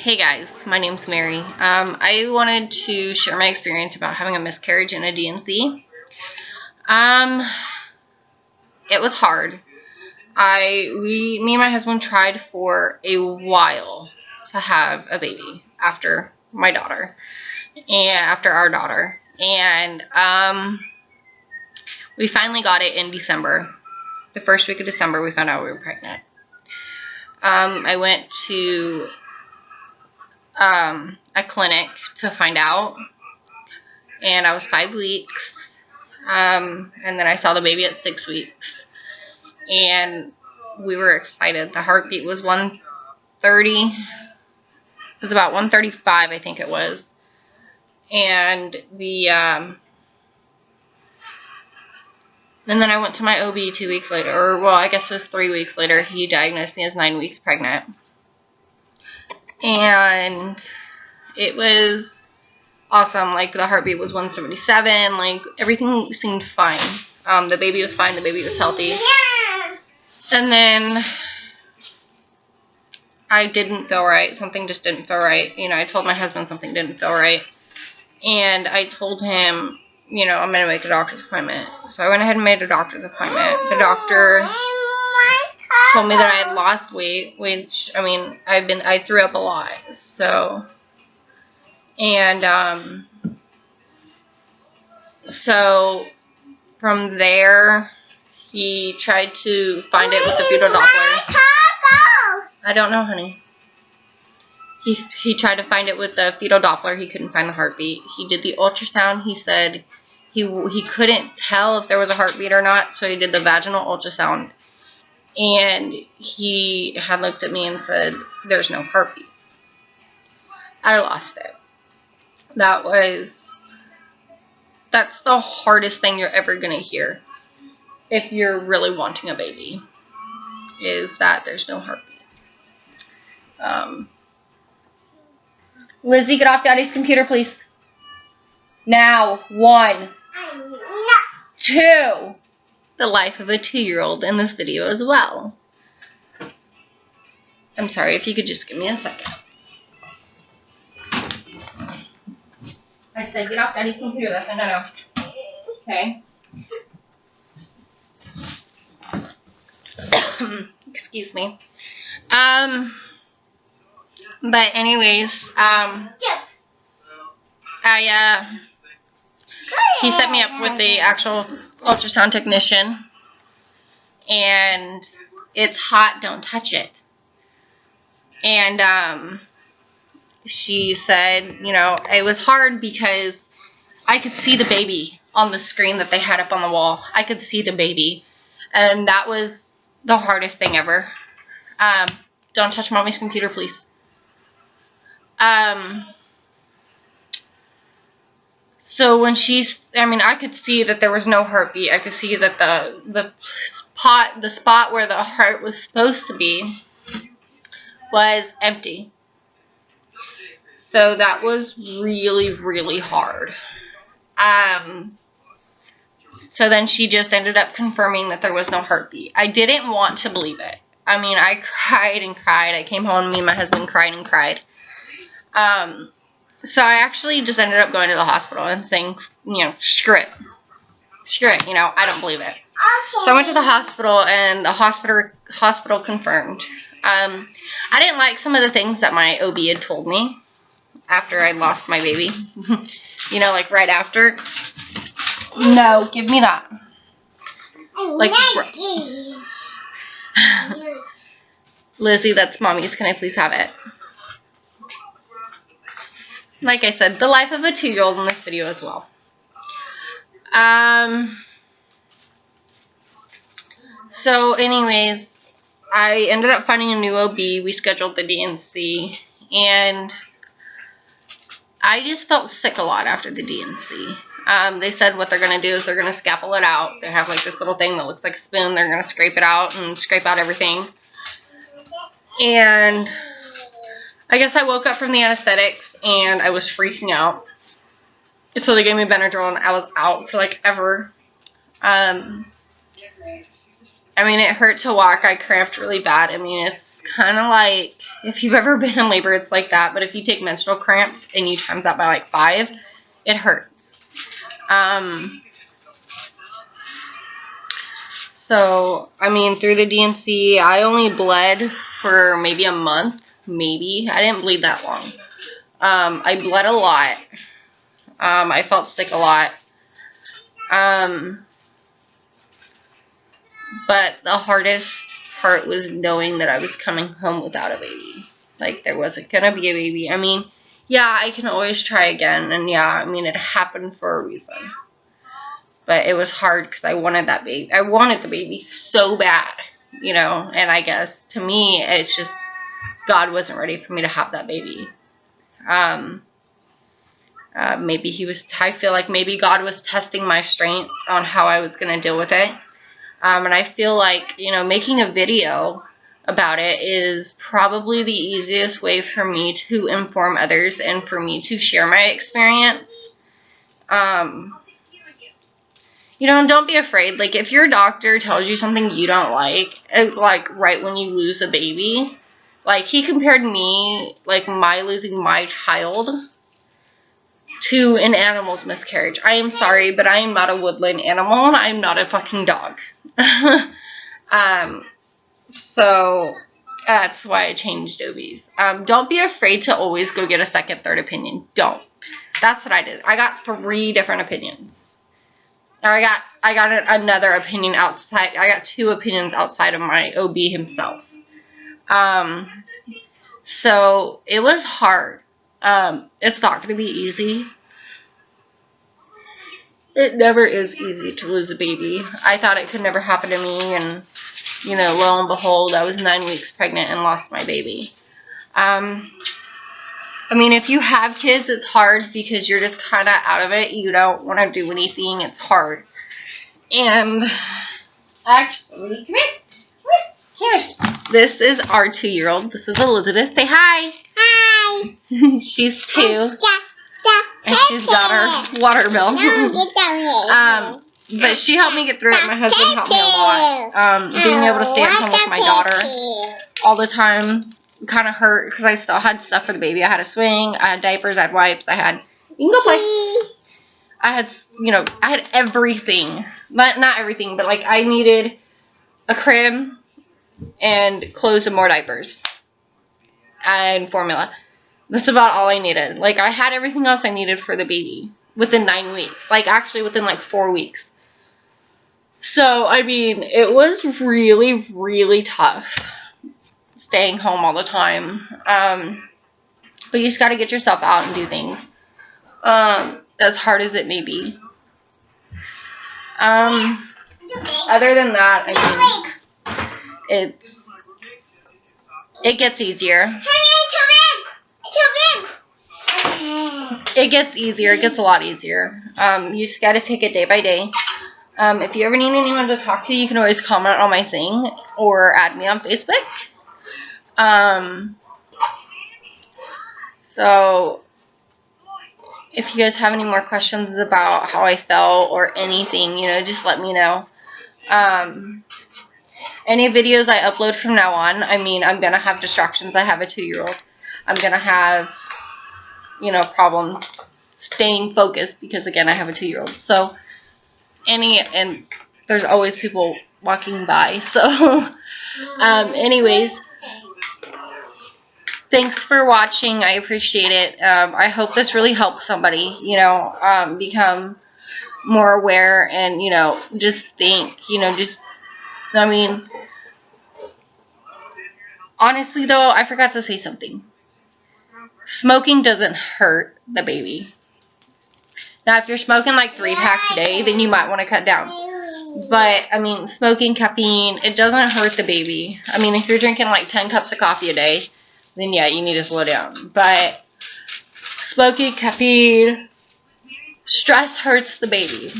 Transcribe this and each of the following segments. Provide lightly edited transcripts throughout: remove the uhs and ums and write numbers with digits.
Hey guys, my name's Mary. I wanted to share my experience about having a miscarriage in a D&C. It was hard. Me and my husband tried for a while to have a baby after my daughter and after our daughter, and we finally got it in December. The first week of December, we found out we were pregnant. I went to a clinic to find out, and I was 5 weeks, and then I saw the baby at 6 weeks, and we were excited. The heartbeat was 130, it was about 135, I think it was, and and then I went to my OB 2 weeks later, or well, I guess it was 3 weeks later. He diagnosed me as 9 weeks pregnant. And it was awesome. Like, the heartbeat was 177. Like, everything seemed fine. The baby was fine. The baby was healthy. And then I didn't feel right. Something just didn't feel right. You know, I told my husband something didn't feel right. And I told him, you know, I'm going to make a doctor's appointment. So I went ahead and made a doctor's appointment. The doctor told me that I had lost weight, which, I mean, I threw up a lot, so, and, so, from there, he tried to find it with the fetal Doppler. I don't know, honey. He tried to find it with the fetal Doppler. He couldn't find the heartbeat. He did the ultrasound. He said he couldn't tell if there was a heartbeat or not, so he did the vaginal ultrasound. And he had looked at me and said, there's no heartbeat. I lost it. That's the hardest thing you're ever going to hear if you're really wanting a baby, is that there's no heartbeat. Lizzie, get off Daddy's computer, please. Now, 1, 2. The life of a 2-year-old in this video as well. I'm sorry, if you could just give me a second. I said get off Daddy's computer. That's a no-no. Okay. Excuse me. But anyways, he set me up with the actual ultrasound technician, and it's hot, don't touch it. And she said, you know, it was hard because I could see the baby on the screen that they had up on the wall. I could see the baby, and that was the hardest thing ever. Don't touch Mommy's computer, please. So when I could see that there was no heartbeat. I could see that the spot where the heart was supposed to be was empty. So that was really, really hard. So then she just ended up confirming that there was no heartbeat. I didn't want to believe it. I mean, I cried and cried. I came home, me and my husband cried and cried. So I actually just ended up going to the hospital and saying, you know, screw it, you know, I don't believe it. Okay. So I went to the hospital, and the hospital confirmed. I didn't like some of the things that my OB had told me after I lost my baby. You know, like right after. No, give me that. Like, Lizzie, that's Mommy's. Can I please have it? Like I said, the life of a 2-year-old in this video as well. So anyways, I ended up finding a new OB. We scheduled the D&C, and I just felt sick a lot after the D&C. They said what they're going to do is they're going to scalpel it out. They have like this little thing that looks like a spoon. They're going to scrape it out and scrape out everything. And I guess I woke up from the anesthetics and I was freaking out. So they gave me Benadryl and I was out for like ever. I mean, it hurt to walk. I cramped really bad. I mean, it's kind of like, if you've ever been in labor, it's like that. But if you take menstrual cramps and you times that by like 5, it hurts. So, I mean, through the DNC, I only bled for maybe a month. Maybe. I didn't bleed that long. I bled a lot. I felt sick a lot. But the hardest part was knowing that I was coming home without a baby. Like, there wasn't gonna be a baby. I mean, yeah, I can always try again. And yeah, I mean, it happened for a reason. But it was hard because I wanted that baby. I wanted the baby so bad, you know. And I guess, to me, it's just God wasn't ready for me to have that baby. Maybe I feel like maybe God was testing my strength on how I was going to deal with it. And I feel like, you know, making a video about it is probably the easiest way for me to inform others and for me to share my experience. You know, and don't be afraid. Like, if your doctor tells you something you don't like right when you lose a baby, like, he compared me, like, losing my child to an animal's miscarriage. I am sorry, but I am not a woodland animal, and I am not a fucking dog. So, that's why I changed OBs. Don't be afraid to always go get a second, third opinion. Don't. That's what I did. I got 3 different opinions. I got another opinion outside. I got 2 opinions outside of my OB himself. So it was hard. It's not going to be easy. It never is easy to lose a baby. I thought it could never happen to me, and, you know, lo and behold, I was 9 weeks pregnant and lost my baby. I mean, if you have kids, it's hard because you're just kind of out of it. You don't want to do anything. It's hard. And actually, come here. This is our 2-year-old. This is Elizabeth. Say hi. Hi. She's 2. And she's got her watermelon. But she helped me get through it. My husband helped me a lot. Being able to stay at home with my daughter all the time kind of hurt because I still had stuff for the baby. I had a swing, I had diapers, I had wipes, you can go play. I had, you know, I had everything. Not everything, but, like, I needed a crib and clothes and more diapers and formula. That's about all I needed. Like, I had everything else I needed for the baby within 9 weeks. Like, actually within, like, 4 weeks. So, I mean, it was really, really tough staying home all the time. But you just got to get yourself out and do things. As hard as it may be. Other than that, I mean, it gets easier. It gets easier. It gets a lot easier. You just got to take it day by day. If you ever need anyone to talk to, you can always comment on my thing or add me on Facebook. So, if you guys have any more questions about how I felt or anything, you know, just let me know. Any videos I upload from now on, I mean, I'm going to have distractions. I have a 2-year-old. I'm going to have, you know, problems staying focused because, again, I have a 2-year-old. So, and there's always people walking by. So, anyways, thanks for watching. I appreciate it. I hope this really helps somebody, you know, become more aware and, you know, just think, you know, just, I mean, honestly, though, I forgot to say something. Smoking doesn't hurt the baby. Now, if you're smoking like 3 packs a day, then you might want to cut down. But, I mean, smoking, caffeine, it doesn't hurt the baby. I mean, if you're drinking like 10 cups of coffee a day, then yeah, you need to slow down. But smoking, caffeine, stress hurts the baby.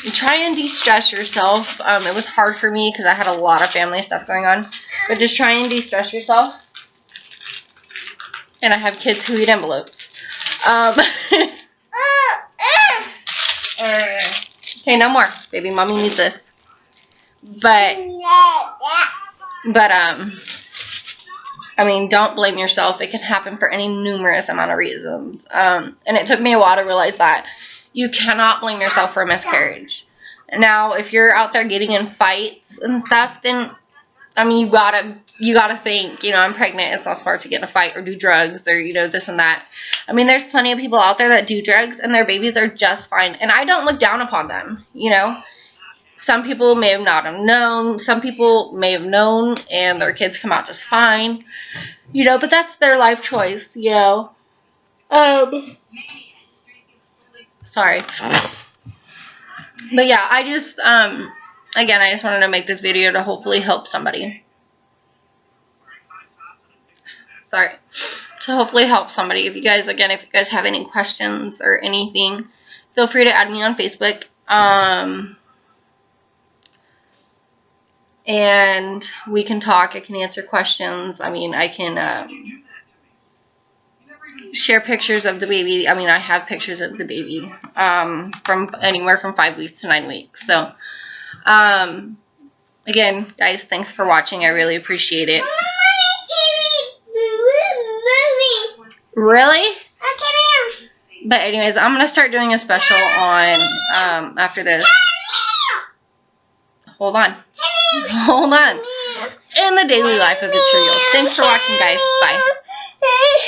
You try and de-stress yourself. It was hard for me because I had a lot of family stuff going on. But just try and de-stress yourself. And I have kids who eat envelopes. Okay, no more. Baby, mommy needs this. But I mean, don't blame yourself. It can happen for any numerous amount of reasons. And it took me a while to realize that you cannot blame yourself for a miscarriage. Now, if you're out there getting in fights and stuff, then, I mean, you gotta think, you know, I'm pregnant. It's not smart to get in a fight or do drugs or, you know, this and that. I mean, there's plenty of people out there that do drugs and their babies are just fine. And I don't look down upon them, you know. Some people may have not have known. Some people may have known and their kids come out just fine. You know, but that's their life choice, you know. Sorry. But yeah, I just, again, I just wanted to make this video to hopefully help somebody. Sorry. To hopefully help somebody. If you guys have any questions or anything, feel free to add me on Facebook. And we can talk. I can answer questions. I mean, I can share pictures of the baby. I mean, I have pictures of the baby from anywhere from 5 weeks to 9 weeks. So, again, guys, thanks for watching. I really appreciate it. Really? But anyways, I'm going to start doing a special on, after this. Hold on. Hold on. In the daily life of the Cheerios. Thanks for watching, guys. Bye.